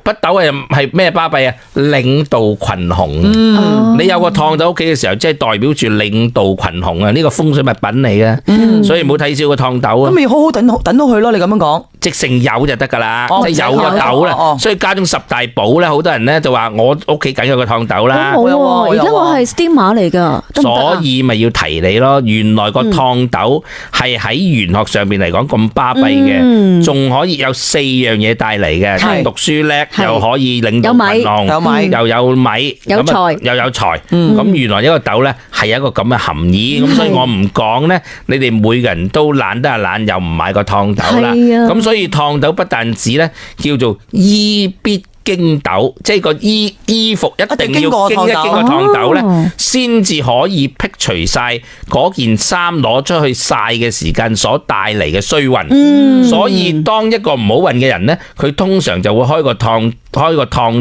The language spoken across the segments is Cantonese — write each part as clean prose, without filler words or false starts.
北斗係咩巴閉啊？領導群雄。你有個熨斗屋企嘅時候，即係代表住領導群雄啊！呢個風水物品嚟嘅，所以唔好睇少個熨斗啊。咁咪好好等到佢咯，你咁樣講。直成有就得噶啦，即係有個斗啦。所以家中十大寶咧，好多人咧就話我屋企梗有個熨斗啦。冇喎，而家我係 steamer 嚟噶，所以咪要提你咯。原來個熨斗係喺玄學上邊嚟講咁巴閉嘅，仲可以有4樣嘢帶嚟嘅，讀書叻又可以領導群雄，又有米，有財，又有財。咁原來一個斗咧係有一個咁嘅含義，咁所以我唔講咧，你哋每個人都懶得懶，又唔買個熨斗啦。咁所以熨斗不但止咧叫做衣必經斗，即係個衣服一定要經個熨斗咧，先至可以辟除晒嗰件衫攞出去曬嘅時間所帶嚟嘅衰運。所以當一個唔好運嘅人咧，佢通常就會開個熨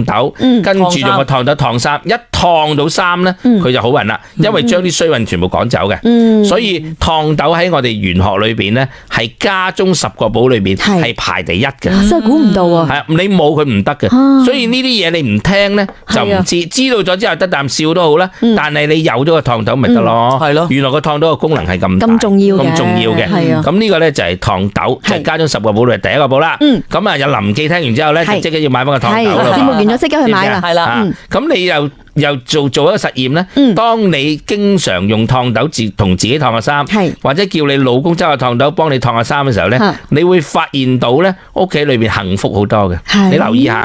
斗，跟住用個熨斗燙衫，一燙到衫咧，佢就好運啦，因為將啲衰運全部趕走嘅。所以熨斗喺我哋玄學裏邊咧，係家中10個寶裏邊係排第一嘅。真係估唔到啊！係啊，你冇佢唔得嘅。所以呢啲嘢你唔聽咧就唔知，知道咗之後得啖笑都好啦。但係你有咗個熨斗咪得咯。係咯，原來個熨斗嘅功能係咁重要嘅，咁重要嘅。咁呢個咧就係熨斗，就係家中10個寶裏第一個寶啦。咁啊，有林記聽完之後咧，就即刻要買翻個熨斗啦。節目完咗即刻去買啦，係啦。咁你又做一個實驗咧。當你經常用熨斗同自己燙個衫，或者叫你老公揸個熨斗幫你燙個衫嘅時候咧，你會發現到咧屋企裏邊幸福好多嘅。你留意下。